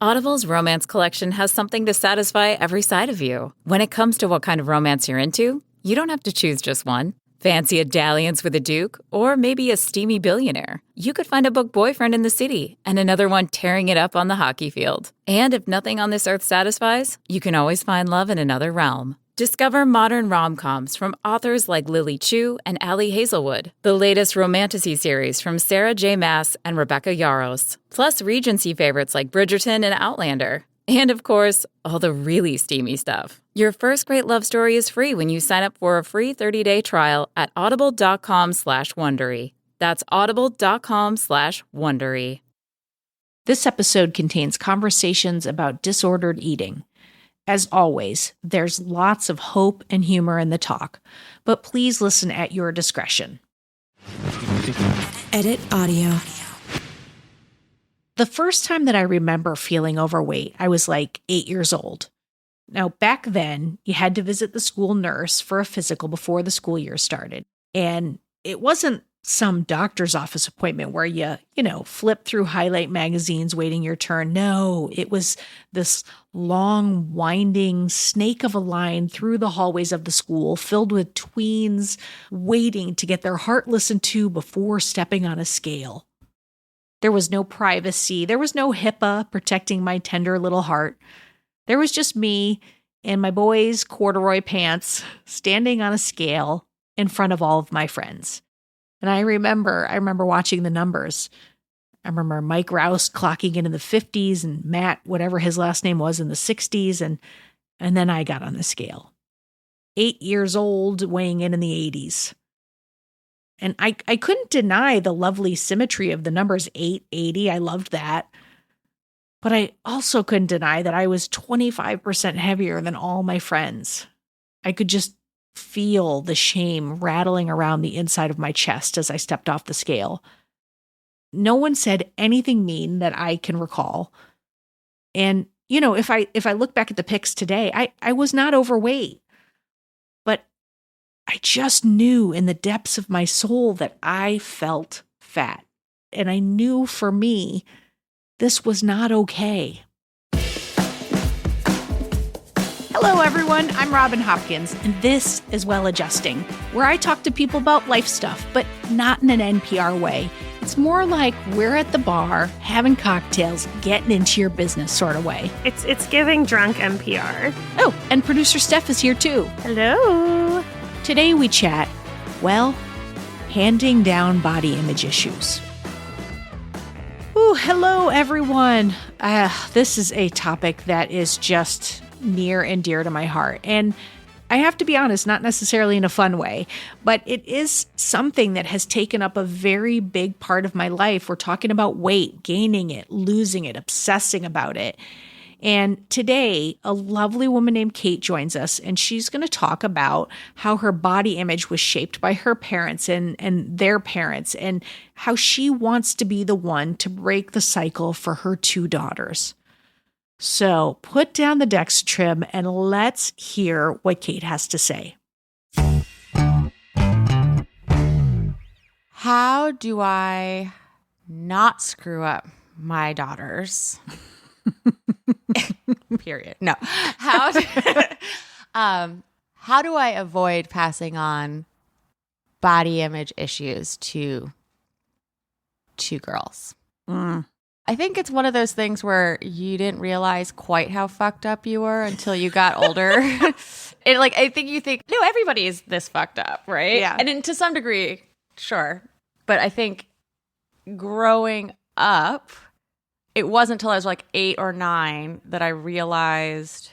Audible's romance collection has something to satisfy every side of you. When it comes to what kind of romance you're into, you don't have to choose just one. Fancy a dalliance with a duke, or maybe a steamy billionaire. You could find a book boyfriend in the city and another one tearing it up on the hockey field. And if nothing on this earth satisfies, you can always find love in another realm. Discover modern rom-coms from authors like Lily Chu and Ali Hazelwood, the latest romantasy series from Sarah J. Maas and Rebecca Yarros, plus Regency favorites like Bridgerton and Outlander. And of course, all the really steamy stuff. Your first great love story is free when you sign up for a free 30-day trial at audible.com/Wondery. That's audible.com/Wondery. This episode contains conversations about disordered eating. As always, there's lots of hope and humor in the talk, but please listen at your discretion. Edit audio. The first time that I remember feeling overweight, I was like 8 years old. Now, back then, you had to visit the school nurse for a physical before the school year started. And it wasn't some doctor's office appointment where you flip through highlight magazines waiting your turn. No, it was this long, winding snake of a line through the hallways of the school filled with tweens waiting to get their heart listened to before stepping on a scale. There was no privacy. There was no HIPAA protecting my tender little heart. There was just me in my boys' corduroy pants standing on a scale in front of all of my friends. And I remember watching the numbers. I remember Mike Rouse clocking in the 50s and Matt, whatever his last name was, in the 60s. And then I got on the scale. 8 years old, weighing in the 80s. And I couldn't deny the lovely symmetry of the numbers 880. I loved that. But I also couldn't deny that I was 25% heavier than all my friends. I could just feel the shame rattling around the inside of my chest as I stepped off the scale. No one said anything mean that I can recall. And, if I look back at the pics today, I was not overweight. But I just knew in the depths of my soul that I felt fat. And I knew for me, this was not okay. Hello, everyone. I'm Robin Hopkins, and this is Well Adjusting, where I talk to people about life stuff, but not in an NPR way. It's more like we're at the bar, having cocktails, getting into your business sort of way. It's giving drunk NPR. Oh, and producer Steph is here too. Hello. Today we chat, handing down body image issues. Ooh, hello, everyone. This is a topic that is just near and dear to my heart. And I have to be honest, not necessarily in a fun way, but it is something that has taken up a very big part of my life. We're talking about weight, gaining it, losing it, obsessing about it. And today, a lovely woman named Kait joins us, and she's going to talk about how her body image was shaped by her parents and their parents, and how she wants to be the one to break the cycle for her two daughters. So put down the Dextrim and let's hear what Kait has to say. How do I not screw up my daughters? Period. No. How do I avoid passing on body image issues to two girls? I think it's one of those things where you didn't realize quite how fucked up you were until you got older. And I think you think, no, everybody is this fucked up, right? Yeah. And to some degree, sure. But I think growing up, it wasn't until I was 8 or 9 that I realized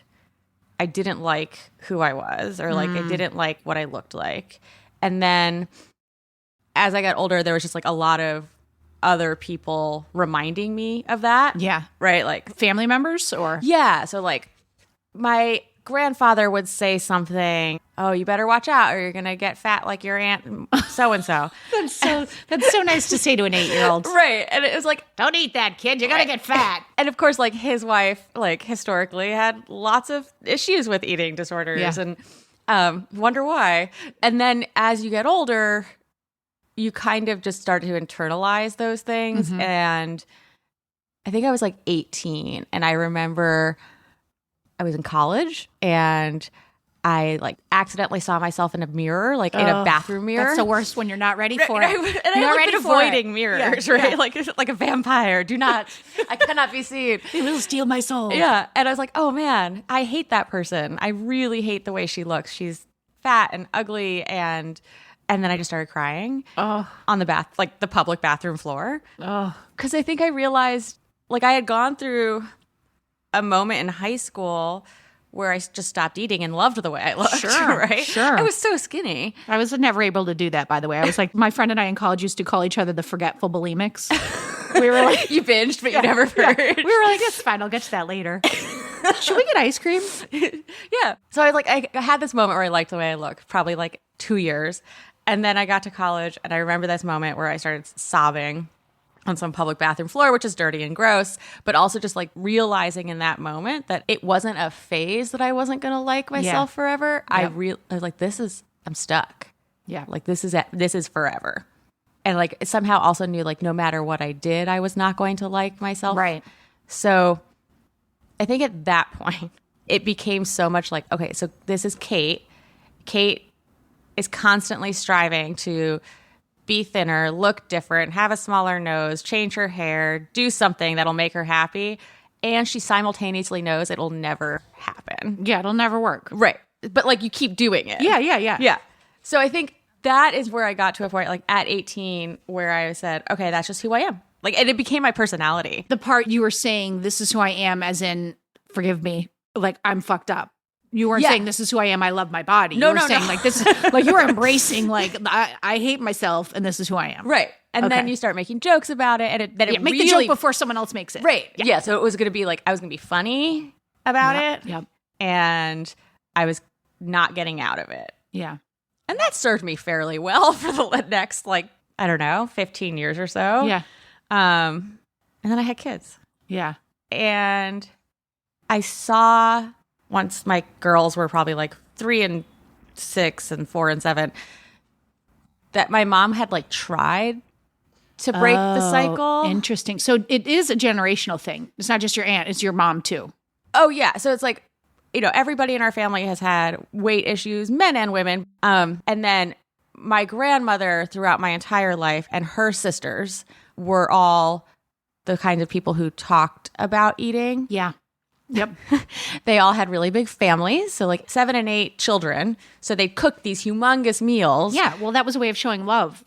I didn't like who I was, or I didn't like what I looked like. And then as I got older, there was just a lot of other people reminding me of that. Yeah. Right? Family members or? Yeah. So my grandfather would say something, oh, you better watch out or you're going to get fat like your aunt so-and-so. That's so nice to say to an 8-year-old. Right. And it was don't eat that, kid. You're going to get fat. And of course, his wife, historically had lots of issues with eating disorders and wonder why. And then as you get older, you kind of just start to internalize those things. Mm-hmm. I think I was like 18, and I remember I was in college and I like accidentally saw myself in a mirror, like in a bathroom mirror. That's the worst when you're not ready for it. And I've been avoiding mirrors, right? Like a vampire. I cannot be seen. They will steal my soul. Yeah. And I was like, oh man, I hate that person. I really hate the way she looks. She's fat and ugly. And then I just started crying on the public bathroom floor. Because I think I realized, like, I had gone through a moment in high school where I just stopped eating and loved the way I looked. Sure, right? sure. I was so skinny. I was never able to do that, by the way. I was like, my friend and I in college used to call each other the forgetful bulimics. We were like, you binged, but you never purged. We were like, it's fine. I'll get to that later. Should we get ice cream? Yeah. So I was like, I had this moment where I liked the way I look, probably like 2 years. And then I got to college, and I remember this moment where I started sobbing on some public bathroom floor, which is dirty and gross, but also just like realizing in that moment that it wasn't a phase that I wasn't going to like myself forever. Yep. I was like, I'm stuck. Yeah. Like this is forever. And like somehow also knew like no matter what I did, I was not going to like myself. Right. So I think at that point, it became so much like, okay, so this is Kait. Kait is constantly striving to be thinner, look different, have a smaller nose, change her hair, do something that'll make her happy. And she simultaneously knows it'll never happen. Yeah, it'll never work. Right. But like you keep doing it. Yeah. Yeah. So I think that is where I got to a point like at 18 where I said, okay, that's just who I am. Like, and it became my personality. The part you were saying, this is who I am, as in, forgive me, like I'm fucked up. You weren't saying this is who I am. I love my body. You were saying like this, like you were embracing like I hate myself and this is who I am. Right. And then you start making jokes about it, and it make really, the joke before someone else makes it. Right. Yeah. So it was going to be like I was going to be funny about it. Yep. And I was not getting out of it. Yeah. And that served me fairly well for the next like I don't know 15 years or so. Yeah. And then I had kids. Yeah. And I saw. Once my girls were probably like 3 and 6 and 4 and 7, that my mom had like tried to break the cycle. Interesting. So it is a generational thing. It's not just your aunt, it's your mom too. Oh yeah. So it's like, everybody in our family has had weight issues, men and women. And then my grandmother throughout my entire life and her sisters were all the kinds of people who talked about eating. Yeah. Yep. They all had really big families, so like 7 and 8 children. So they'd cook these humongous meals. Yeah, well, that was a way of showing love.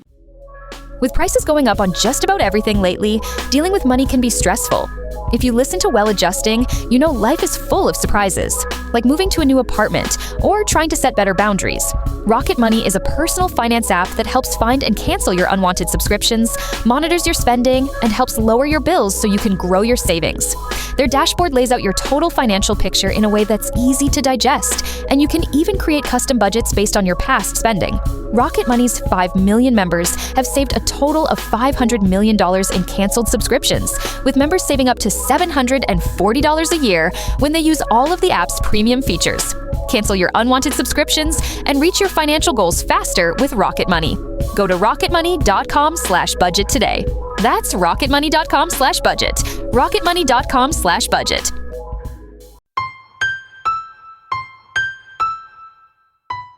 With prices going up on just about everything lately, dealing with money can be stressful. If you listen to Well Adjusting, you know life is full of surprises, like moving to a new apartment or trying to set better boundaries. Rocket Money is a personal finance app that helps find and cancel your unwanted subscriptions, monitors your spending, and helps lower your bills so you can grow your savings. Their dashboard lays out your total financial picture in a way that's easy to digest, and you can even create custom budgets based on your past spending. Rocket Money's 5 million members have saved a total of $500 million in canceled subscriptions, with members saving up to $740 a year when they use all of the app's premium features. Cancel your unwanted subscriptions and reach your financial goals faster with Rocket Money. Go to rocketmoney.com/budget today. That's rocketmoney.com/budget. rocketmoney.com/budget.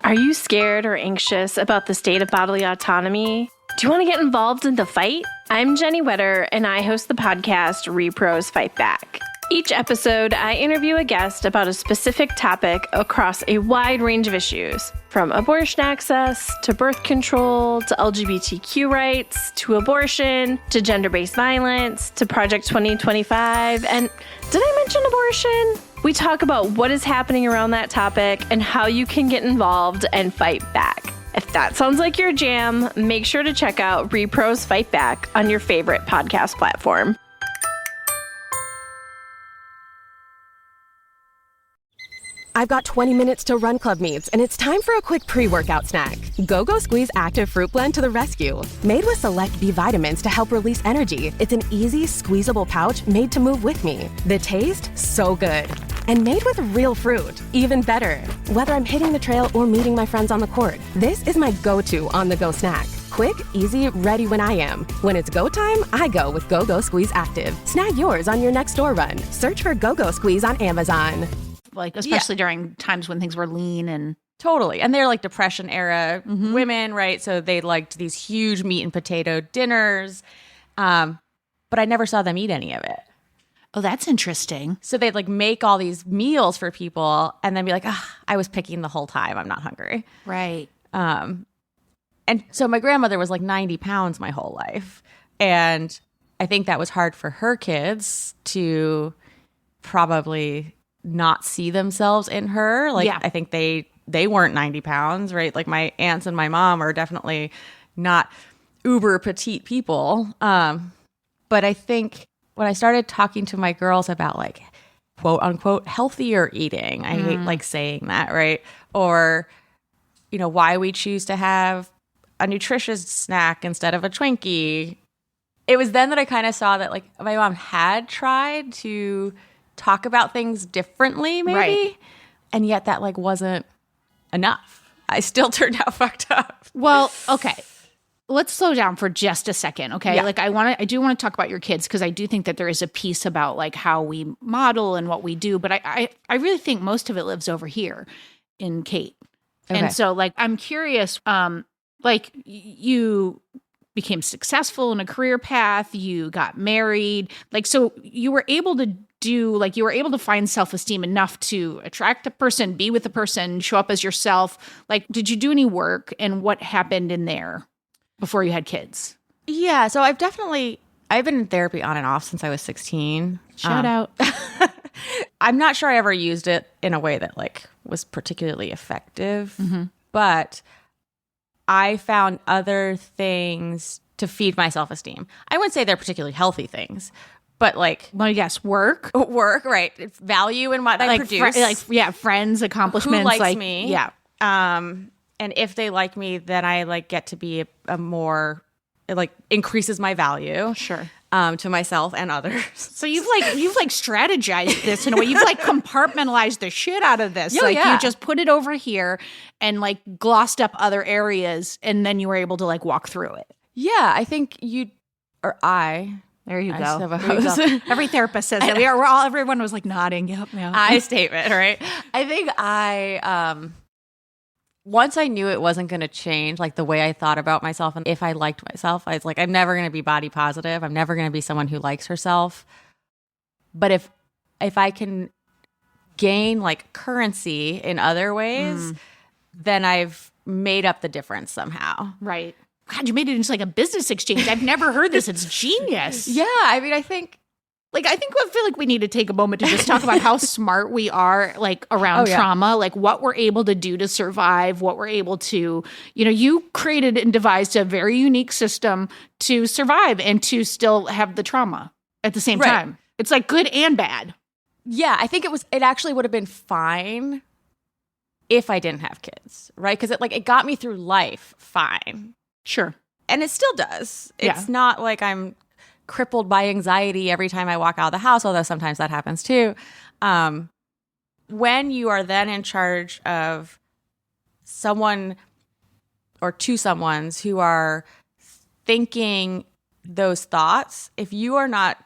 Are you scared or anxious about the state of bodily autonomy? Do you want to get involved in the fight? I'm Jenny Wetter, and I host the podcast Repros Fight Back. Each episode, I interview a guest about a specific topic across a wide range of issues, from abortion access to birth control to LGBTQ rights to abortion to gender-based violence to Project 2025. And did I mention abortion? We talk about what is happening around that topic and how you can get involved and fight back. If that sounds like your jam, make sure to check out Repros Fight Back on your favorite podcast platform. I've got 20 minutes till Run Club meets, and it's time for a quick pre-workout snack. Go Squeeze Active Fruit Blend to the rescue. Made with select B vitamins to help release energy, it's an easy, squeezable pouch made to move with me. The taste? So good. And made with real fruit. Even better. Whether I'm hitting the trail or meeting my friends on the court, this is my go-to on-the-go snack. Quick, easy, ready when I am. When it's go time, I go with Go Squeeze Active. Snag yours on your next store run. Search for Go Squeeze on Amazon. Like, especially during times when things were lean and... Totally. And they're like Depression era women, right? So they liked these huge meat and potato dinners. But I never saw them eat any of it. Oh, that's interesting. So they'd like make all these meals for people and then be like, I was picking the whole time. I'm not hungry. Right. And so my grandmother was like 90 pounds my whole life. And I think that was hard for her kids to probably not see themselves in her. Like, I think they weren't 90 pounds, right? Like my aunts and my mom are definitely not uber petite people. But I think when I started talking to my girls about like quote unquote healthier eating, I hate like saying that, right? Or, you know, why we choose to have a nutritious snack instead of a Twinkie. It was then that I kind of saw that like my mom had tried to talk about things differently maybe. Right. And yet that like wasn't enough. I still turned out fucked up. Well, okay. Let's slow down for just a second, okay? Yeah. Like I do want to talk about your kids because I do think that there is a piece about like how we model and what we do, but I really think most of it lives over here in Kait. Okay. And so like I'm curious, like you became successful in a career path, you got married, like so you were able to find self-esteem enough to attract a person, be with a person, show up as yourself. Like, did you do any work and what happened in there before you had kids? Yeah, so I've been in therapy on and off since I was 16. Shout out. I'm not sure I ever used it in a way that like was particularly effective, but I found other things to feed my self-esteem. I wouldn't say they're particularly healthy things, but like, Well, yes, work. right? It's value in what I Like, produce. friends, accomplishments. Who likes like, me? Yeah. And if they like me, then I like get to be a more, it like increases my value. Sure. To myself and others. So you've strategized this in a way. You've like compartmentalized the shit out of this. Oh, like yeah. you just put it over here and like glossed up other areas, and then you were able to like walk through it. Yeah, I think There you I go. suppose. There you go. Every therapist says that. Everyone was like nodding. Yep. I statement, right? I think once I knew it wasn't going to change, like the way I thought about myself, and if I liked myself, I was like, I'm never going to be body positive. I'm never going to be someone who likes herself. But if I can gain like currency in other ways, then I've made up the difference somehow. Right. God, you made it into like a business exchange. I've never heard this. It's genius. Yeah, I mean, I feel like we need to take a moment to just talk about how smart we are, like around trauma, like what we're able to do to survive, what we're able to, you created and devised a very unique system to survive and to still have the trauma at the same time. It's like good and bad. Yeah, I think it actually would have been fine if I didn't have kids, right? Because it got me through life fine. Sure. And it still does. It's not like I'm crippled by anxiety every time I walk out of the house, although sometimes that happens too. When you are then in charge of someone or two someones who are thinking those thoughts, if you are not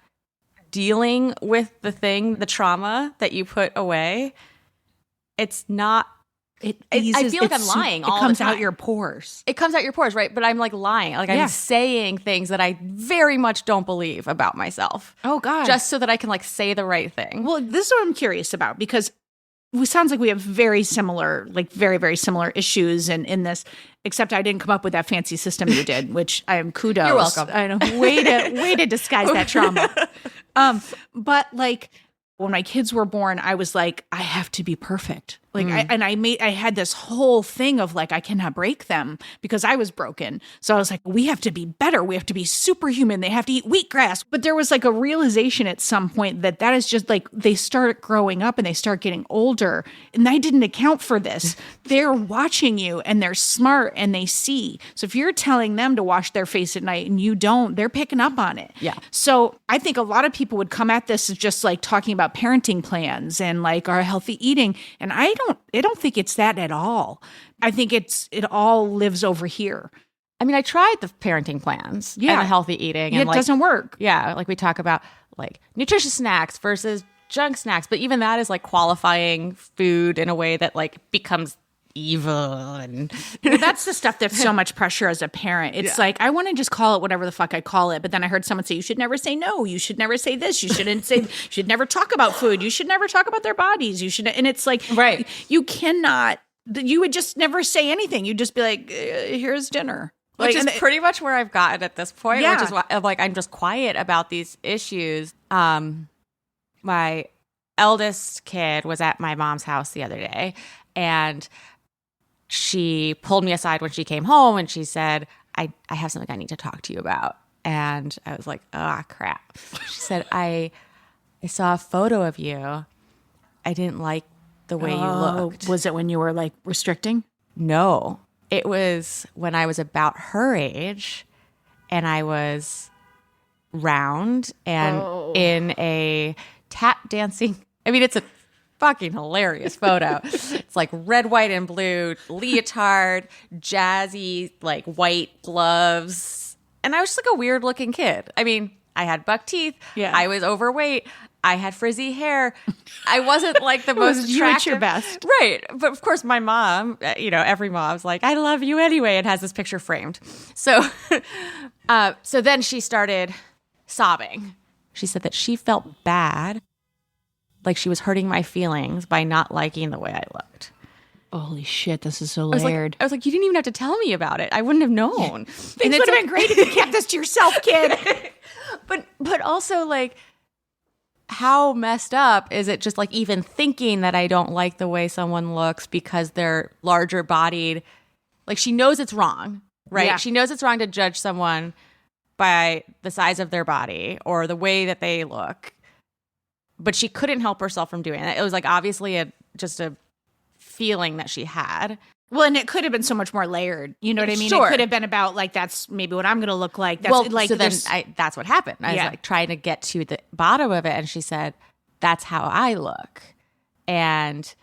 dealing with the trauma that you put away, it's not. I feel like I'm lying all the time. It comes out your pores. It comes out your pores, right? But I'm like lying. Like I'm saying things that I very much don't believe about myself. Oh, God. Just so that I can like say the right thing. Well, this is what I'm curious about because it sounds like we have very similar, like very, very similar issues in this, except I didn't come up with that fancy system you did, which I am kudos. You're welcome. I know. Way to disguise that trauma. But like when my kids were born, I was like, I have to be perfect. Like, I had this whole thing of like, I cannot break them because I was broken. So I was like, we have to be better. We have to be superhuman. They have to eat wheatgrass. But there was like a realization at some point that is just like, they start growing up and they start getting older. And I didn't account for this. They're watching you and they're smart and they see. So if you're telling them to wash their face at night and you don't, they're picking up on it. Yeah. So I think a lot of people would come at this as just like talking about parenting plans and like our healthy eating. And I don't think it's that at all. I think it all lives over here. I mean, I tried the parenting plans and Yeah. the healthy eating. Yeah, And it doesn't work. Yeah, like we talk about like nutritious snacks versus junk snacks. But even that is like qualifying food in a way that like becomes evil. And Well, that's the stuff that's so much pressure as a parent. It's like, I want to just call it whatever the fuck I call it. But then I heard someone say, you should never say no. You should never say this. You shouldn't say, you should never talk about food. You should never talk about their bodies. You should, and it's like, Right. You cannot, you would just never say anything. You'd just be like, here's dinner. Which Like, is pretty much where I've gotten at this point, Yeah. which is why like I'm just quiet about these issues. My eldest kid was at my mom's house the other day, and she pulled me aside when she came home and she said, I have something I need to talk to you about. And I was like, oh, crap. She said, I saw a photo of you. I didn't like the way you looked. Was it when you were like restricting? No, it was when I was about her age and I was round and in a tap dancing. I mean, it's a fucking hilarious photo. It's like red, white, and blue leotard, jazzy, like white gloves. And I was just like a weird looking kid. I mean, I had buck teeth. Yeah. I was overweight. I had frizzy hair. I wasn't like the most You at attractive. your best. Right. But of course, my mom, every mom's like, I love you anyway, and has this picture framed. So, so then she started sobbing. She said that she felt bad, like she was hurting my feelings by not liking the way I looked. Holy shit, this is so I was layered. like, you didn't even have to tell me about it. I wouldn't have known. Things would have been great if you kept this to yourself, kid. But also like, how messed up is it just like even thinking that I don't like the way someone looks because they're larger bodied? Like she knows it's wrong, right? Yeah. She knows it's wrong to judge someone by the size of their body or the way that they look. But she couldn't help herself from doing it. It was like obviously just a feeling that she had. Well, and it could have been so much more layered. You know what I mean? Sure. It could have been about like, that's maybe what I'm going to look like. That's Well, like, so then there's- that's what happened. I was Yeah. like trying to get to the bottom of it. And she said, that's how I look. And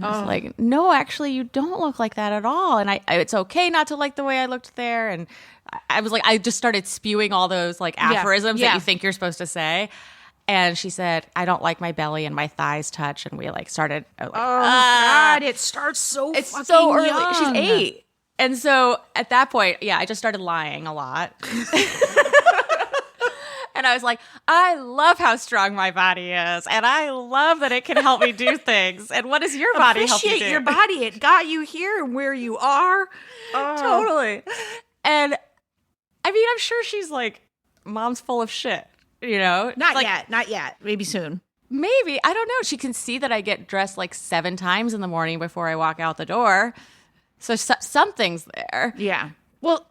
I was like, no, actually, you don't look like that at all. And it's okay not to like the way I looked there. And I was like, I just started spewing all those like aphorisms Yeah. that you think you're supposed to say. And she said, I don't like my belly and my thighs touch. And we like started. I was like, God, it starts so it's fucking so early. young. She's 8. And so at that point, yeah, I just started lying a lot. And I was like, I love how strong my body is. And I love that it can help me do things. And what does your body help you do? Appreciate your body. It got you here and where you are. Oh. Totally. And I mean, I'm sure she's like, mom's full of shit, Not Like, yet. Not yet. Maybe soon. Maybe. I don't know. She can see that I get dressed like 7 times in the morning before I walk out the door. So something's there. Yeah. Well,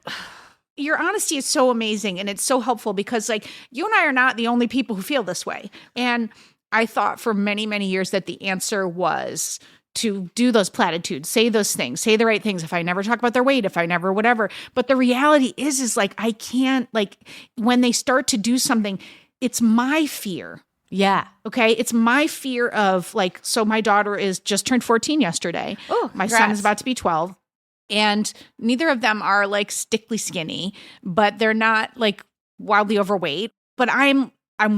your honesty is so amazing and it's so helpful because like you and I are not the only people who feel this way. And I thought for many, many years that the answer was to do those platitudes, say those things, say the right things. If I never talk about their weight, if I never whatever. But the reality is like, I can't, like when they start to do something, it's my fear. Yeah. Okay. It's my fear of like, so my daughter is just turned 14 yesterday. Oh, my son congrats. is about to be 12. And neither of them are like stickly skinny, but they're not like wildly overweight. But I'm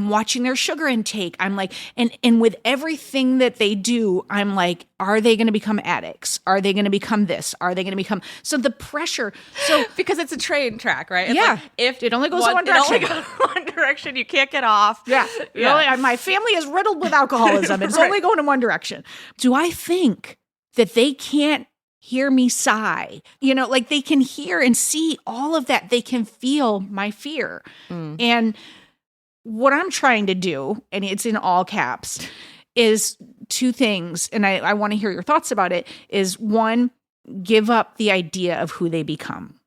watching their sugar intake. I'm like, and with everything that they do, I'm like, are they going to become addicts? Are they going to become this? Are they going to become? So the pressure. So Because it's a train track, right? It's Yeah. like if It only goes in one direction. It only goes in one direction. You can't get off. yeah, my family is riddled with alcoholism. It's only going in one direction. Do I think that they can't hear me sigh? Like they can hear and see all of that. They can feel my fear. And what I'm trying to do, and it's in all caps, is 2 things. And I want to hear your thoughts about it. Is 1, give up the idea of who they become.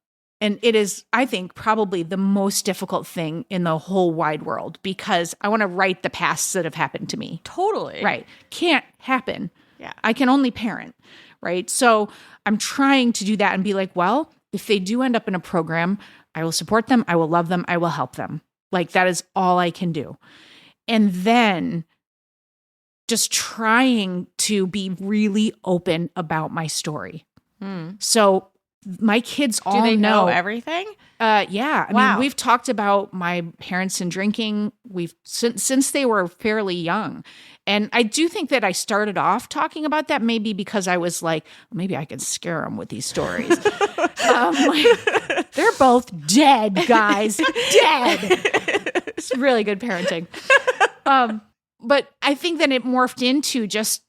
And it is, I think, probably the most difficult thing in the whole wide world because I want to write the pasts that have happened to me. Totally. Right. Can't happen. Yeah. I can only parent. Right. So I'm trying to do that and be like, well, if they do end up in a program, I will support them. I will love them. I will help them. Like that is all I can do. And then just trying to be really open about my story. So My kids all Do they know everything? Yeah. I Wow. mean, we've talked about my parents and drinking. We've since they were fairly young. And I do think that I started off talking about that maybe because I was like, maybe I can scare them with these stories. They're both dead, guys. Dead. It's really good parenting. But I think that it morphed into just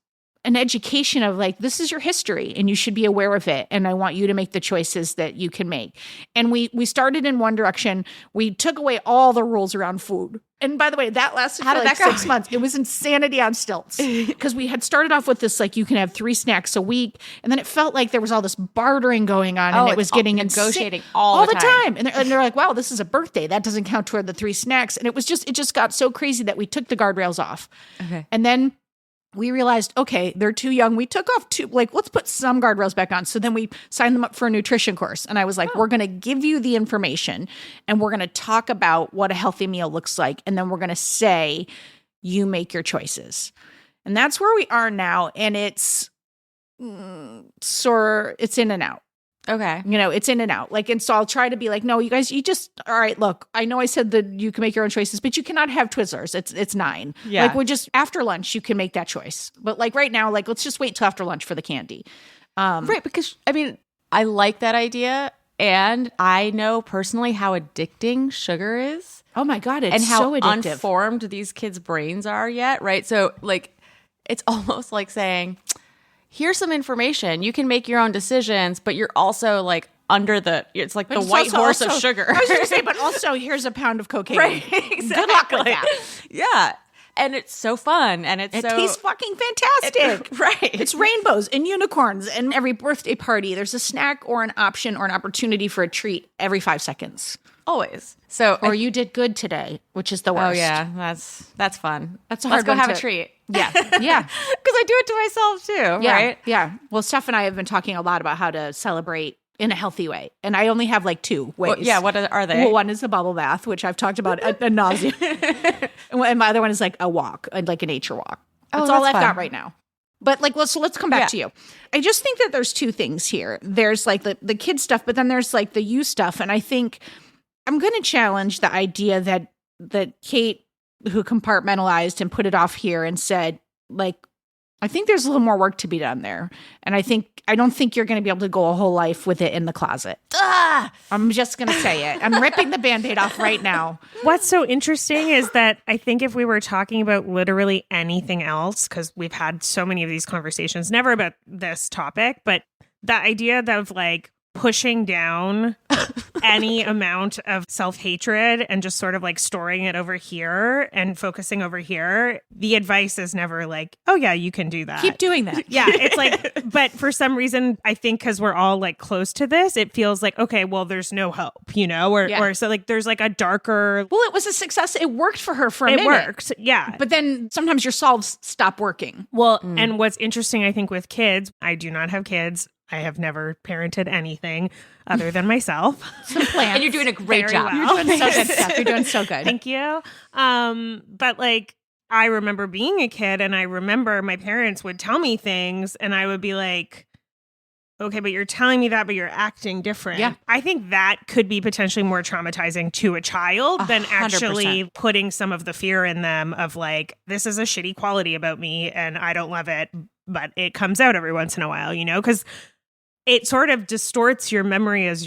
an education of like, this is your history and you should be aware of it. And I want you to make the choices that you can make. And we started in one direction. We took away all the rules around food. And by the way, that lasted for like 6 months. It was insanity on stilts because we had started off with this, like you can have 3 snacks a week. And then it felt like there was all this bartering going on and it was getting negotiating all the time. And they're like, wow, this is a birthday. That doesn't count toward the 3 snacks. And it just got so crazy that we took the guardrails off. Okay. And then we realized, okay, they're too young. We took off let's put some guardrails back on. So then we signed them up for a nutrition course. And I was like, we're going to give you the information and we're going to talk about what a healthy meal looks like. And then we're going to say, you make your choices. And that's where we are now. And it's it's in and out. Okay. It's in and out. And so I'll try to be like, no, you guys, all right, look, I know I said that you can make your own choices, but you cannot have Twizzlers. It's 9. Yeah. We're just after lunch, you can make that choice. But right now, let's just wait till after lunch for the candy. Right. Because I mean, I like that idea. And I know personally how addicting sugar is. Oh my God. It's and how so addictive. unformed these kids' brains are yet. Right. So it's almost like saying, here's some information. You can make your own decisions, but you're also under it's like the white horse of sugar. I was going to say, but also here's a pound of cocaine. Right, exactly. Good luck with that. Yeah. And it's so fun. And it tastes fucking fantastic. Right. It's rainbows and unicorns. And every birthday party, there's a snack or an option or an opportunity for a treat every 5 seconds. Always. So, or you did good today, which is the worst. Oh yeah, that's fun. That's a hard Let's go one have to- a treat. Yeah, yeah. Because I do it to myself too, Yeah, right? yeah. Well, Steph and I have been talking a lot about how to celebrate in a healthy way. And I only have 2 ways. Well, yeah, what are they? Well, one is the bubble bath, which I've talked about ad nauseum. And my other one is a walk, like a nature walk. That's all I've got right now. But so let's come back to you. I just think that there's 2 things here. There's the kid stuff, but then there's the you stuff. And I think I'm going to challenge the idea that Kait, who compartmentalized and put it off here and said, I think there's a little more work to be done there. And I don't think you're going to be able to go a whole life with it in the closet. I'm just going to say it. I'm ripping the Band-Aid off right now. What's so interesting is that I think if we were talking about literally anything else, because we've had so many of these conversations, never about this topic, but the idea of pushing down any amount of self-hatred and just sort of storing it over here and focusing over here, the advice is never oh yeah, you can do that. Keep doing that. Yeah, it's but for some reason, I think because we're all close to this, it feels okay, well, there's no hope, or so there's a darker. Well, it was a success. It worked for her for a minute. It worked, yeah. But then sometimes your solves stop working. Well, and what's interesting, I think, with kids, I do not have kids. I have never parented anything other than myself. Some plants. And you're doing a great job. You're doing so good stuff. You're doing so good. Thank you. But I remember being a kid and I remember my parents would tell me things and I would be like, okay, but you're telling me that, but you're acting different. Yeah. I think that could be potentially more traumatizing to a child than 100%. actually putting some of the fear in them of this is a shitty quality about me and I don't love it, but it comes out every once in a while, because it sort of distorts your memory of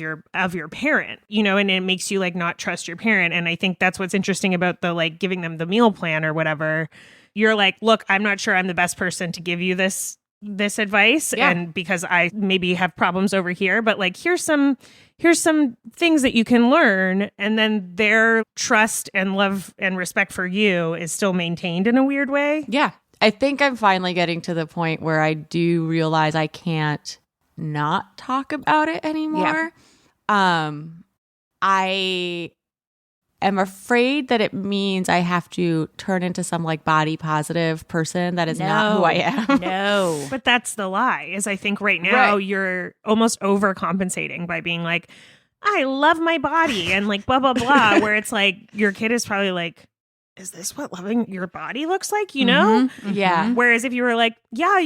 your parent, and it makes you not trust your parent. And I think that's what's interesting about the giving them the meal plan or whatever. You're look, I'm not sure I'm the best person to give you this advice. Yeah. And because I maybe have problems over here, but here's some things that you can learn. And then their trust and love and respect for you is still maintained in a weird way. Yeah. I think I'm finally getting to the point where I do realize I can't not talk about it anymore. Yeah. I am afraid that it means I have to turn into some body positive person that is not who I am. No. But that's the lie, is I think right now you're almost overcompensating by being I love my body and blah, blah, blah, where it's your kid is probably is this what loving your body looks like, Mm-hmm. Yeah. Whereas if you were yeah,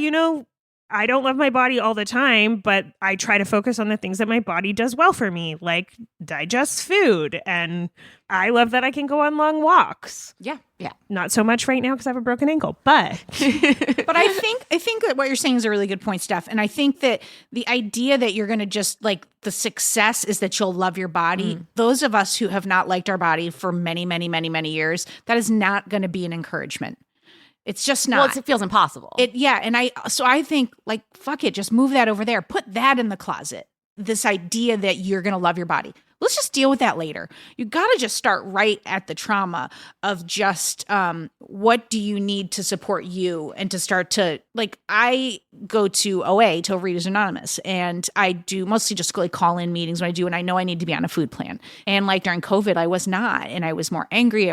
I don't love my body all the time, but I try to focus on the things that my body does well for me, like digest food. And I love that I can go on long walks. Yeah. Not so much right now because I have a broken ankle, but But I think that what you're saying is a really good point, Steph. And I think that the idea that you're going to just like the success is that you'll love your body. Those of us who have not liked our body for many, many, many, many years, that is not going to be an encouragement. It's just not. Well, it feels impossible. And I think like, fuck it, just move that over there. Put that in the closet. This idea that you're going to love your body. Let's just deal with that later. You got to just start right at the trauma of just what do you need to support you and to start to, like, I go to OA, to Overeaters Anonymous, and I do mostly just like call-in meetings when I do, and I know I need to be on a food plan. And like during COVID, I was not, and I was more angry.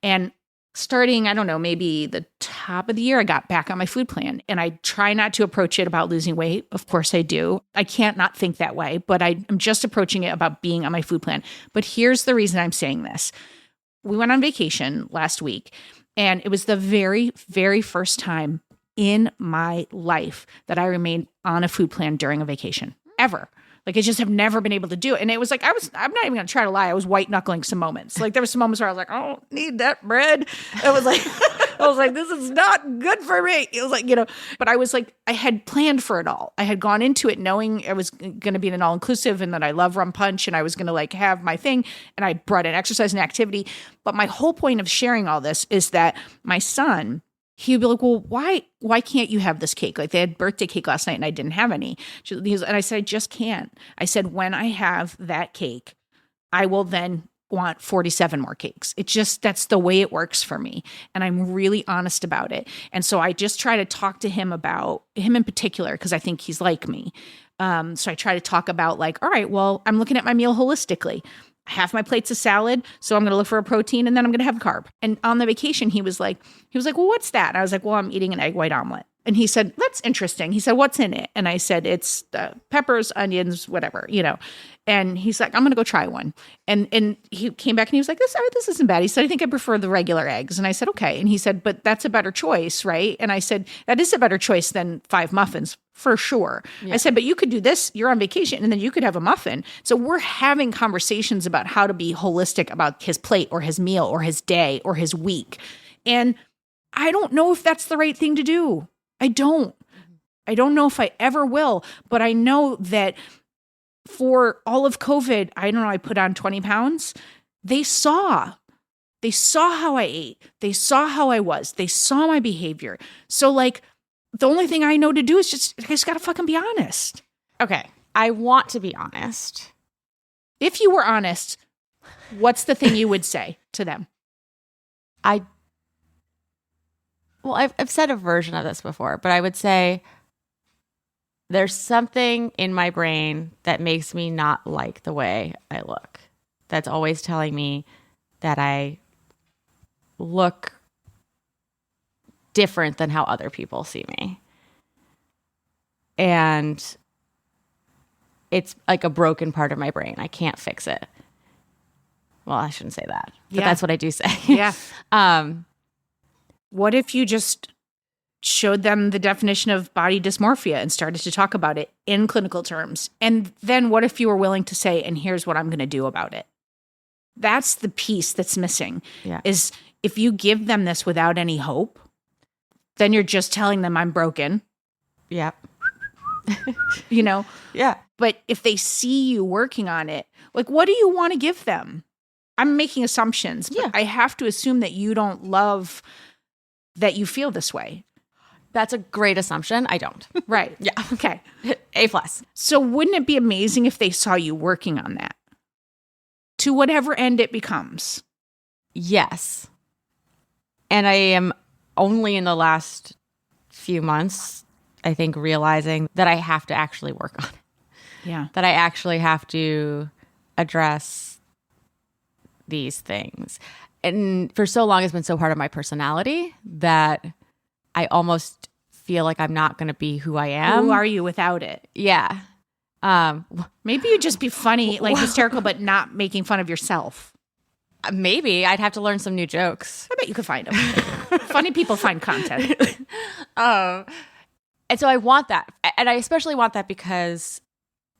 And starting, I don't know, maybe the top of the year, I got back on my food plan, and I try not to approach it about losing weight. Of course I do. I can't not think that way, but I'm just approaching it about being on my food plan. But here's the reason I'm saying this. We went on vacation last week, and it was the very, very first time in my life that I remained on a food plan during a vacation, ever. Like, I just have never been able to do it. And it was like, I'm not even going to try to lie. I was white knuckling some moments. Like, there were some moments where I was like, I don't need that bread. I was like, this is not good for me. It was like, but I was like, I had planned for it all. I had gone into it knowing it was going to be an all-inclusive and that I love Rum Punch and I was going to like have my thing. And I brought in exercise and activity. But my whole point of sharing all this is that my son, he'd be like, well, why can't you have this cake? Like, they had birthday cake last night and I didn't have any. And I said, I just can't. I said, when I have that cake, I will then want 47 more cakes. That's the way it works for me. And I'm really honest about it. And so I just try to talk to him about him in particular, because I think he's like me. So I try to talk about like, all right, well, I'm looking at my meal holistically. Half my plate's a salad, so I'm going to look for a protein, and then I'm going to have a carb. And on the vacation, he was like, well, what's that? And I was like, well, I'm eating an egg white omelet. And he said, that's interesting. He said, what's in it? And I said, it's peppers, onions, whatever, And he's like, I'm going to go try one. And he came back and he was like, this isn't bad. He said, I think I prefer the regular eggs. And I said, okay. And he said, but that's a better choice, right? And I said, that is a better choice than 5 muffins, for sure. Yeah. I said, but you could do this. You're on vacation, and then you could have a muffin. So we're having conversations about how to be holistic about his plate or his meal or his day or his week. And I don't know if that's the right thing to do. I don't know if I ever will, but I know that for all of COVID, I don't know, I put on 20 pounds. They saw how I ate. They saw how I was. They saw my behavior. So like, the only thing I know to do is I just got to fucking be honest. Okay. I want to be honest. If you were honest, what's the thing you would say to them? I've said a version of this before, but I would say there's something in my brain that makes me not like the way I look. That's always telling me that I look different than how other people see me. And it's like a broken part of my brain. I can't fix it. Well, I shouldn't say that, but that's what I do say. Yeah. What if you just showed them the definition of body dysmorphia and started to talk about it in clinical terms? And then what if you were willing to say, and here's what I'm going to do about it? That's the piece that's missing. Yeah. Is if you give them this without any hope, then you're just telling them I'm broken. Yeah. Yeah. But if they see you working on it, like, what do you want to give them? I'm making assumptions, but I have to assume that you don't love that you feel this way. That's a great assumption. I don't. Right. Yeah. Okay. A+. So wouldn't it be amazing if they saw you working on that? To whatever end it becomes. Yes. And I am only in the last few months, I think, realizing that I have to actually work on it. Yeah. That I actually have to address these things. And for so long, it's been so part of my personality that I almost feel like I'm not going to be who I am. Who are you without it? Yeah. Maybe you'd just be funny, like hysterical, but not making fun of yourself. Maybe I'd have to learn some new jokes. I bet you could find them. Funny people find content. And so I want that. And I especially want that because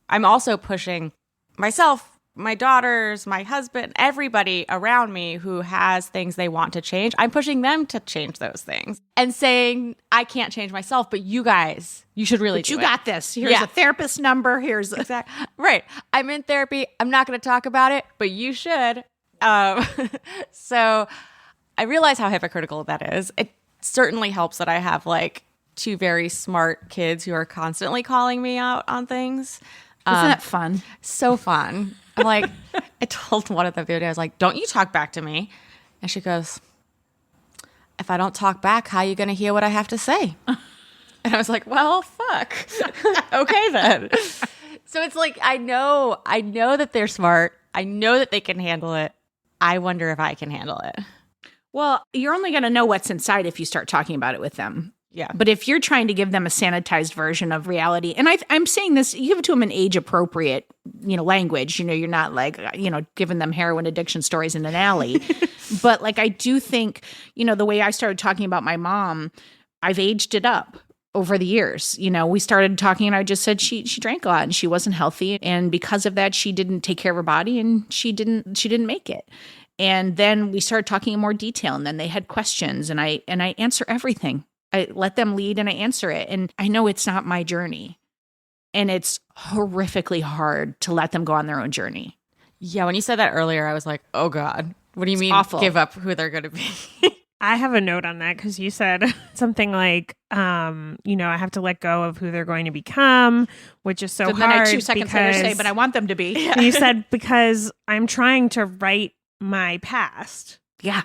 I'm also pushing myself, my daughters, my husband, everybody around me who has things they want to change. I'm pushing them to change those things and saying, I can't change myself, but you guys, you should really But do you it. got this. Here's a therapist number. Here's Exactly. Right. I'm in therapy. I'm not going to talk about it, but you should. So I realize how hypocritical that is. It certainly helps that I have like two very smart kids who are constantly calling me out on things. Isn't that fun? So fun. I'm like, I told one of them the other day, I was like, don't you talk back to me. And she goes, if I don't talk back, how are you going to hear what I have to say? And I was like, well, fuck. Okay, then. So it's like, I know that they're smart. I know that they can handle it. I wonder if I can handle it. Well, you're only going to know what's inside if you start talking about it with them. Yeah. But if you're trying to give them a sanitized version of reality, and I'm saying this, you give it to them in age appropriate, language, you're not like, giving them heroin addiction stories in an alley. But like, I do think, the way I started talking about my mom, I've aged it up over the years. We started talking and I just said she drank a lot and she wasn't healthy. And because of that, she didn't take care of her body and she didn't make it. And then we started talking in more detail and then they had questions and I answer everything. I let them lead and I answer it. And I know it's not my journey. And it's horrifically hard to let them go on their own journey. Yeah, when you said that earlier, I was like, oh God, what do you mean awful. Give up who they're going to be? I have a note on that because you said something like, I have to let go of who they're going to become, which is so hard. Then I 2 seconds later say, but I want them to be. You said, because I'm trying to write my past. Yeah.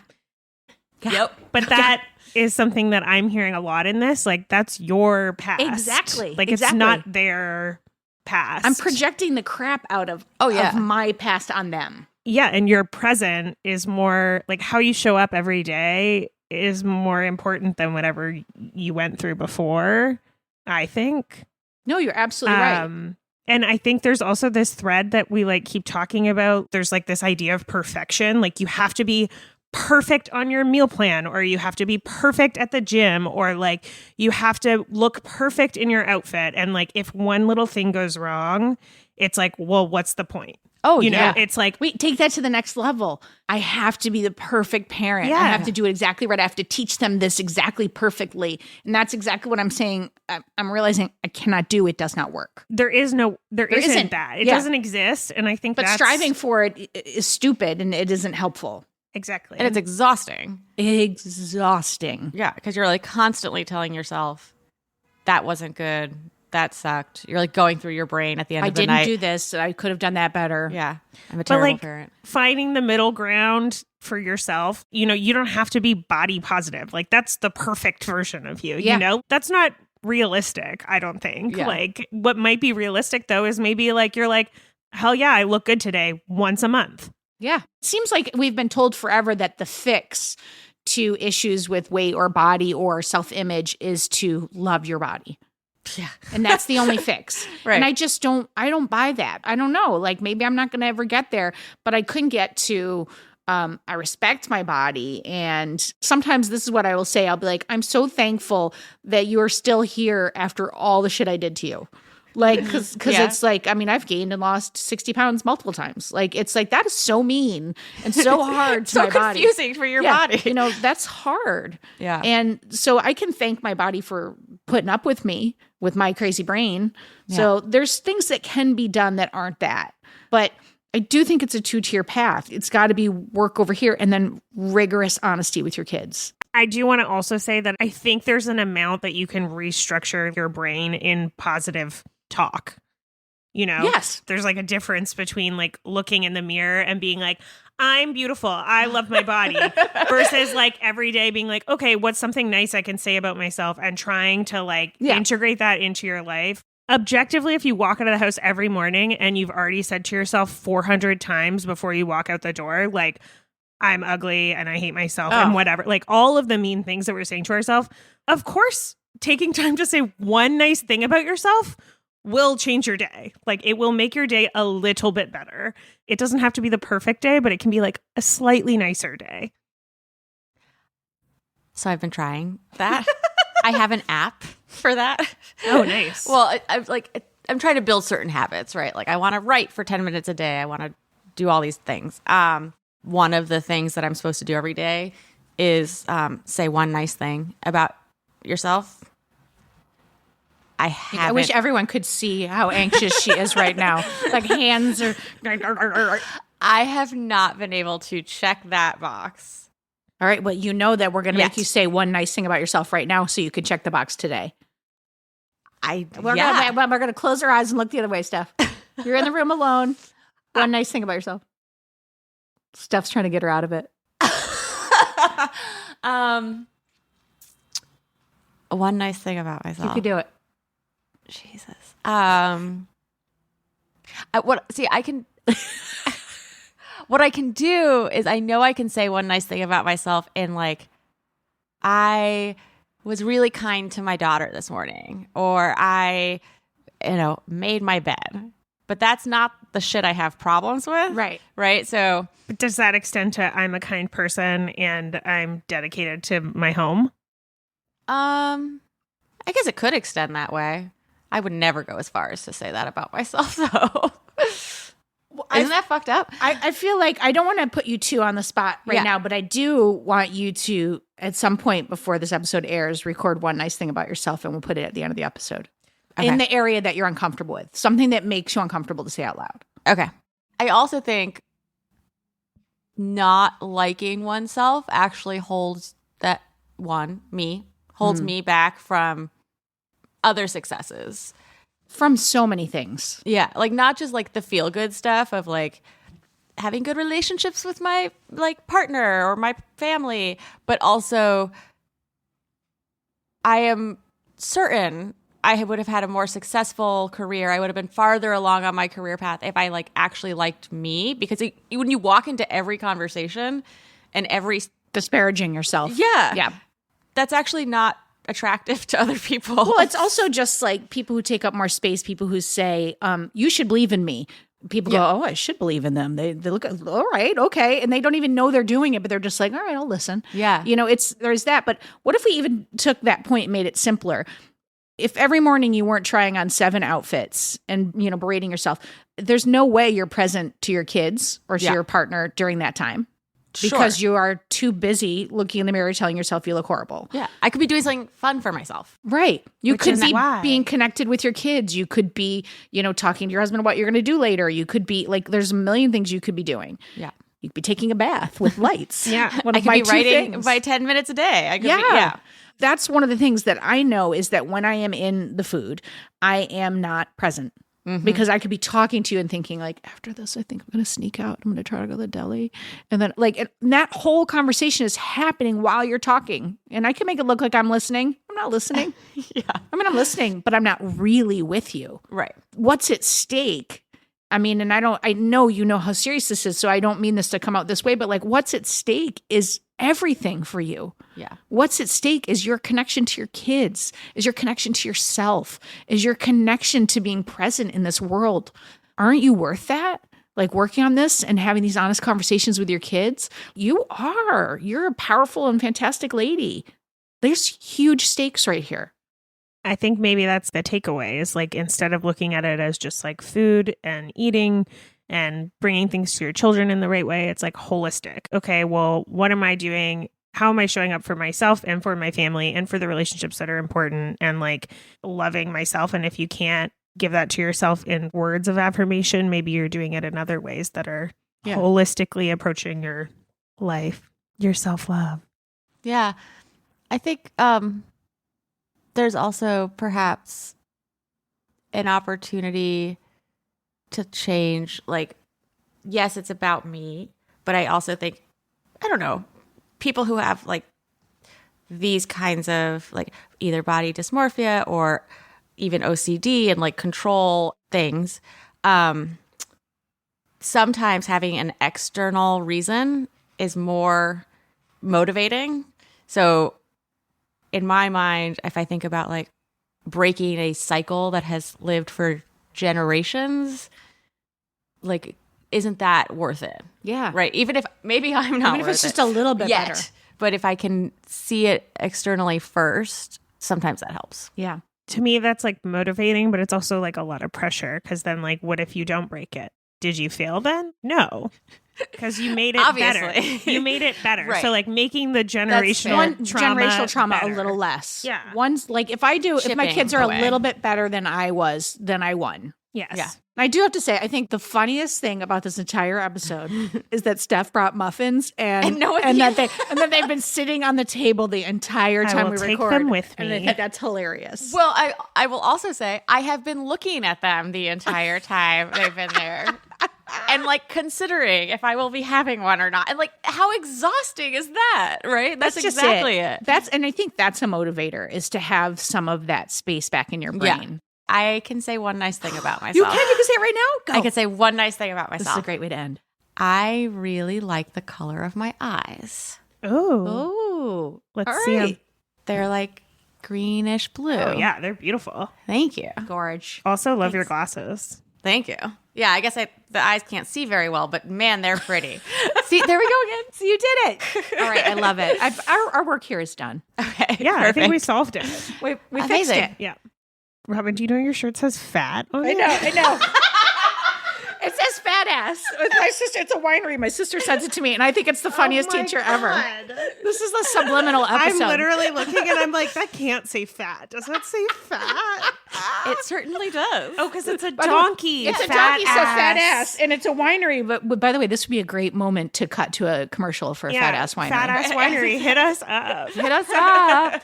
Yep. But that is something that I'm hearing a lot in this. Like, that's your past. Exactly. Like, it's not their past. I'm projecting the crap out of my past on them. Yeah, and your present is more, like, how you show up every day is more important than whatever you went through before, I think. No, you're absolutely right. And I think there's also this thread that we, like, keep talking about. There's, like, this idea of perfection. Like, you have to be perfect on your meal plan, or you have to be perfect at the gym, or like you have to look perfect in your outfit. And like, if one little thing goes wrong, it's like, well, what's the point? Oh, It's like, wait, take that to the next level. I have to be the perfect parent. Yeah. I have to do it exactly right. I have to teach them this exactly perfectly. And that's exactly what I'm saying. I'm realizing I cannot do. It does not work. there isn't that. It doesn't exist. And I think But striving for it is stupid and it isn't helpful. Exactly. And it's exhausting. Exhausting. Yeah, because you're like constantly telling yourself, that wasn't good. That sucked. You're like going through your brain at the end of the night. I didn't do this. I could have done that better. Yeah. I'm a terrible like, parent. Finding the middle ground for yourself, you don't have to be body positive. Like, that's the perfect version of you, That's not realistic, I don't think. Yeah. Like, what might be realistic, though, is maybe like, you're like, hell yeah, I look good today once a month. Yeah. It seems like we've been told forever that the fix to issues with weight or body or self-image is to love your body. Yeah. And that's the only fix. Right. And I don't buy that. I don't know. Like, maybe I'm not going to ever get there, but I couldn't get to, I respect my body. And sometimes this is what I will say. I'll be like, I'm so thankful that you are still here after all the shit I did to you. Like, because it's like, I mean, I've gained and lost 60 pounds multiple times. Like, it's like, that is so mean and so hard to so my body. confusing for your body. That's hard. Yeah. And so I can thank my body for putting up with me, with my crazy brain. Yeah. So there's things that can be done that aren't that. But I do think it's a 2-tier path. It's got to be work over here and then rigorous honesty with your kids. I do want to also say that I think there's an amount that you can restructure your brain in positive talk. Yes. There's like a difference between like looking in the mirror and being like, I'm beautiful, I love my body, versus like every day being like, okay, what's something nice I can say about myself, and trying to like integrate that into your life. Objectively, if you walk out of the house every morning and you've already said to yourself 400 times before you walk out the door, like, I'm ugly and I hate myself and whatever, like all of the mean things that we're saying to ourselves, of course, taking time to say one nice thing about yourself will change your day. Like, it will make your day a little bit better. It doesn't have to be the perfect day, but it can be like a slightly nicer day. So I've been trying that. I have an app for that. Oh, nice. Well, I'm trying to build certain habits, right? Like I want to write for 10 minutes a day. I want to do all these things. One of the things that I'm supposed to do every day is say one nice thing about yourself. I wish everyone could see how anxious she is right now. Like hands are. I have not been able to check that box. All right. Well, you know that we're going to make you say one nice thing about yourself right now so you can check the box today. We're going to close our eyes and look the other way, Steph. You're in the room alone. One nice thing about yourself. Steph's trying to get her out of it. One nice thing about myself. You could do it. Jesus. I can. What I can do is I know I can say one nice thing about myself, and like, I was really kind to my daughter this morning, or I, made my bed. But that's not the shit I have problems with. Right. Right. So, But does that extend to I'm a kind person and I'm dedicated to my home? I guess it could extend that way. I would never go as far as to say that about myself, though. Isn't that fucked up? I feel like I don't want to put you two on the spot right now, but I do want you to, at some point before this episode airs, record one nice thing about yourself, and we'll put it at the end of the episode. Okay. In the area that you're uncomfortable with. Something that makes you uncomfortable to say out loud. Okay. I also think not liking oneself actually holds me back from other successes. From so many things. Yeah. Like not just like the feel good stuff of like having good relationships with my like partner or my family, but also I am certain I would have had a more successful career. I would have been farther along on my career path if I like actually liked me, because when you walk into every conversation and every disparaging yourself. Yeah. That's actually not attractive to other people. Well, it's also just like people who take up more space, people who say, you should believe in me. People go, oh, I should believe in them. They look, all right, okay. And they don't even know they're doing it, but they're just like, all right, I'll listen. Yeah. There's that. But what if we even took that point and made it simpler? If every morning you weren't trying on 7 outfits and, berating yourself, there's no way you're present to your kids or to your partner during that time. Because you are too busy looking in the mirror telling yourself you look horrible. Yeah. I could be doing something fun for myself. Right. You could be being connected with your kids. You could be, talking to your husband about what you're going to do later. You could be like, there's a million things you could be doing. Yeah. You could be taking a bath with lights. Yeah. I could be writing by 10 minutes a day. That's one of the things that I know is that when I am in the food, I am not present. Mm-hmm. Because I could be talking to you and thinking like, after this, I think I'm going to sneak out. I'm going to try to go to the deli. And then and that whole conversation is happening while you're talking. And I can make it look like I'm listening. I'm not listening. I'm listening, but I'm not really with you. Right. What's at stake? I mean, and I know you know how serious this is, so I don't mean this to come out this way, but like what's at stake is everything for you. Yeah. What's at stake is your connection to your kids, is your connection to yourself, is your connection to being present in this world. Aren't you worth that? Like working on this and having these honest conversations with your kids? You are. You're a powerful and fantastic lady. There's huge stakes right here. I think maybe that's the takeaway is like, instead of looking at it as just like food and eating and bringing things to your children in the right way, it's like holistic. Okay, well, what am I doing? How am I showing up for myself and for my family and for the relationships that are important, and like loving myself? And if you can't give that to yourself in words of affirmation, maybe you're doing it in other ways that are holistically approaching your life, your self-love. Yeah. I think there's also perhaps an opportunity to change. Like, yes, it's about me, but I also think, I don't know, people who have like these kinds of like either body dysmorphia or even OCD and like control things, sometimes having an external reason is more motivating. So in my mind, if I think about like breaking a cycle that has lived for generations, like, isn't that worth it? Yeah. Right. Even if maybe I'm not Even if it's just a little bit better. But if I can see it externally first, sometimes that helps. Yeah. To me, that's like motivating, but it's also like a lot of pressure because then, like, what if you don't break it? Did you fail then? No. Because you made it better. Obviously. You made it better. Right. So, like, making the generational trauma a better. little less. Yeah. One's like, if my Chipping kids are away. a little bit better than I was, then I won. Yes. Yeah. I do have to say, I think the funniest thing about this entire episode is that Steph brought muffins and that they've been sitting on the table the entire time will we take record. them with And I me. think that's hilarious. Well, I will also say I have been looking at them the entire time they've been there. And like considering if I will be having one or not. And like how exhausting is that, right? That's just exactly it. And I think that's a motivator, is to have some of that space back in your brain. I can say one nice thing about myself. You can say it right now? Go. I can say one nice thing about This myself. is a great way to end. I really like the color of my eyes. Oh. Oh, Let's all see 'em. right. They're like greenish blue. Oh, yeah. They're beautiful. Thank you. Gorge. Also, love your glasses. Thank you. Yeah, I guess the eyes can't see very well, but man, they're pretty. See, there we go again. So you did it. All right, I love it. Our work here is done. Okay. Yeah, I think we perfect. solved it. We fixed Amazing. it. Yeah. Robin, do you know your shirt says fat on it? I know. It says fat ass. With my sister, it's a winery. My sister sends it to me, and I think it's the funniest teacher ever. This is the subliminal episode. I'm literally looking and I'm like, that can't say fat. Does that say fat? It certainly does. Oh, because it's a donkey. It's a donkey, so fat ass, and it's a winery. But by the way, this would be a great moment to cut to a commercial for a fat ass winery. Fat ass winery. Hit us up. Hit us up.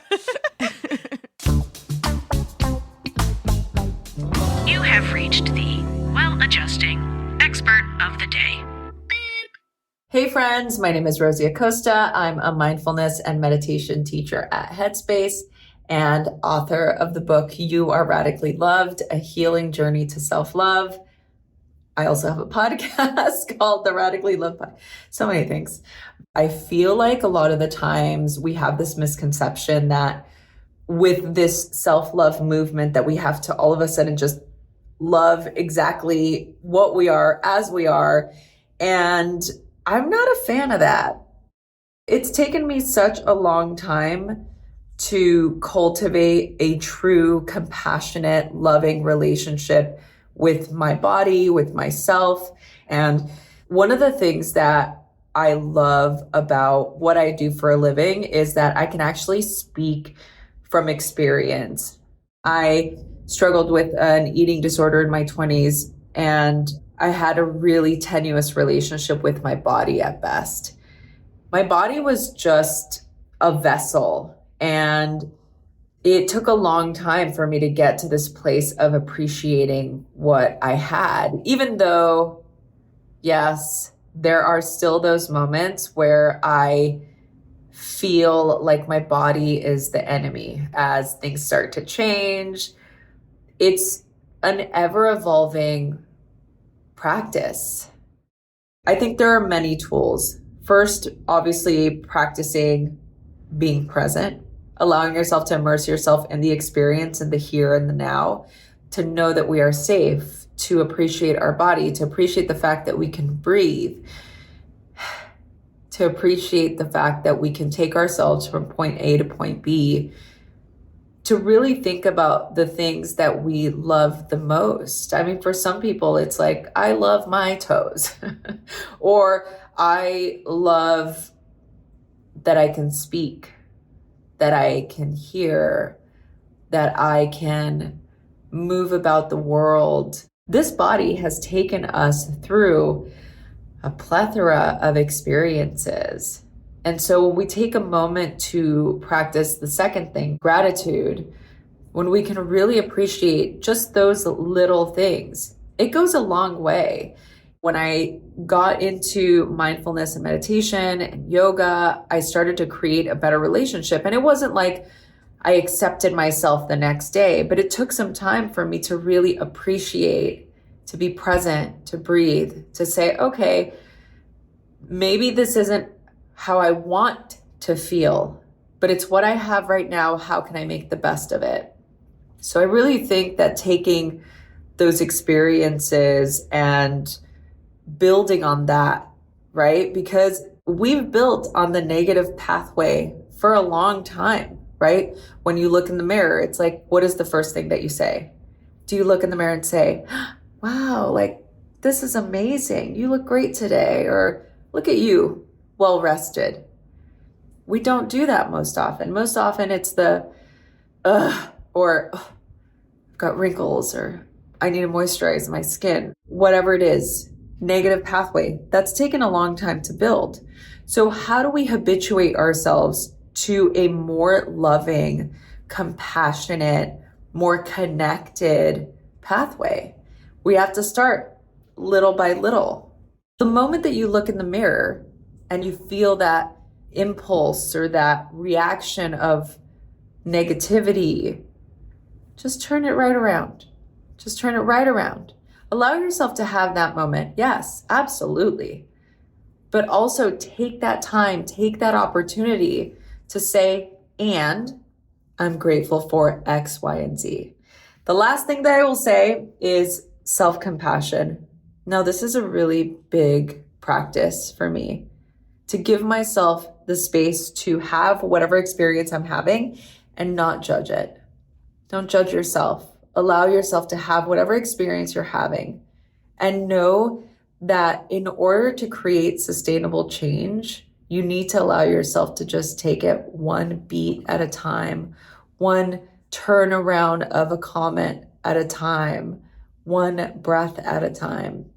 You have reached the well-adjusting expert of the day. Hey friends, my name is Rosie Acosta. I'm a mindfulness and meditation teacher at Headspace and author of the book, You Are Radically Loved, A Healing Journey to Self-Love. I also have a podcast called The Radically Loved Podcast. So many things. I feel like a lot of the times we have this misconception that with this self-love movement that we have to all of a sudden just love exactly what we are as we are. And I'm not a fan of that. It's taken me such a long time to cultivate a true, compassionate, loving relationship with my body, with myself. And one of the things that I love about what I do for a living is that I can actually speak from experience. I struggled with an eating disorder in my 20s, and I had a really tenuous relationship with my body at best. My body was just a vessel, and it took a long time for me to get to this place of appreciating what I had, even though, yes, there are still those moments where I feel like my body is the enemy as things start to change. It's an ever-evolving practice. I think there are many tools. First, obviously, practicing being present, allowing yourself to immerse yourself in the experience in the here and the now, to know that we are safe, to appreciate our body, to appreciate the fact that we can breathe, to appreciate the fact that we can take ourselves from point A to point B, to really think about the things that we love the most. I mean, for some people, it's like, I love my toes, or I love that I can speak, that I can hear, that I can move about the world. This body has taken us through a plethora of experiences. And so when we take a moment to practice the second thing, gratitude, when we can really appreciate just those little things, it goes a long way. When I got into mindfulness and meditation and yoga, I started to create a better relationship. And it wasn't like I accepted myself the next day, but it took some time for me to really appreciate, to be present, to breathe, to say, okay, maybe this isn't how I want to feel, but it's what I have right now. How can I make the best of it? So I really think that taking those experiences and building on that, right? Because we've built on the negative pathway for a long time. right? When you look in the mirror, it's like, what is the first thing that you say? Do you look in the mirror and say, wow, like, this is amazing. You look great today. Or look at you, well rested. We don't do that most often. Most often it's the, or I've got wrinkles, or I need to moisturize my skin. Whatever it is, negative pathway. That's taken a long time to build. So how do we habituate ourselves to a more loving, compassionate, more connected pathway? We have to start little by little. The moment that you look in the mirror and you feel that impulse or that reaction of negativity, just turn it right around. Just turn it right around. Allow yourself to have that moment. Yes, absolutely. But also take that time, take that opportunity to say, and I'm grateful for X, Y, and Z. The last thing that I will say is self-compassion. Now, this is a really big practice for me, to give myself the space to have whatever experience I'm having and not judge it. Don't judge yourself. Allow yourself to have whatever experience you're having, and know that in order to create sustainable change, you need to allow yourself to just take it one beat at a time, one turnaround of a comment at a time, one breath at a time.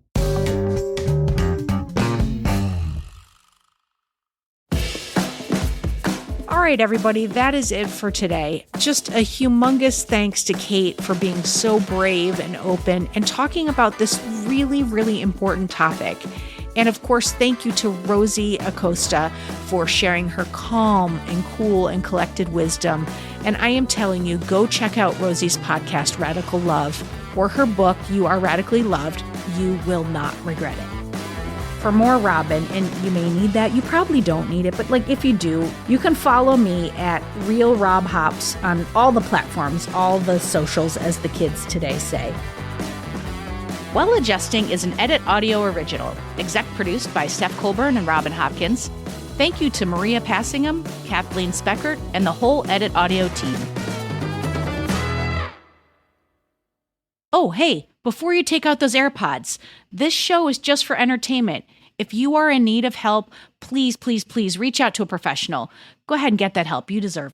All right, everybody, that is it for today. Just a humongous thanks to Kait for being so brave and open and talking about this really, really important topic. And of course, thank you to Rosie Acosta for sharing her calm and cool and collected wisdom. And I am telling you, go check out Rosie's podcast, Radical Love, or her book, You Are Radically Loved. You will not regret it. For more Robin, and you may need that, you probably don't need it, but like if you do, you can follow me at Real Rob Hops on all the platforms, all the socials, as the kids today say. Well Adjusting is an Edit Audio original, exec produced by Steph Colburn and Robin Hopkins. Thank you to Maria Passingham, Kathleen Speckert, and the whole Edit Audio team. Oh, hey, before you take out those AirPods, this show is just for entertainment. If you are in need of help, please, please, please reach out to a professional. Go ahead and get that help. You deserve it.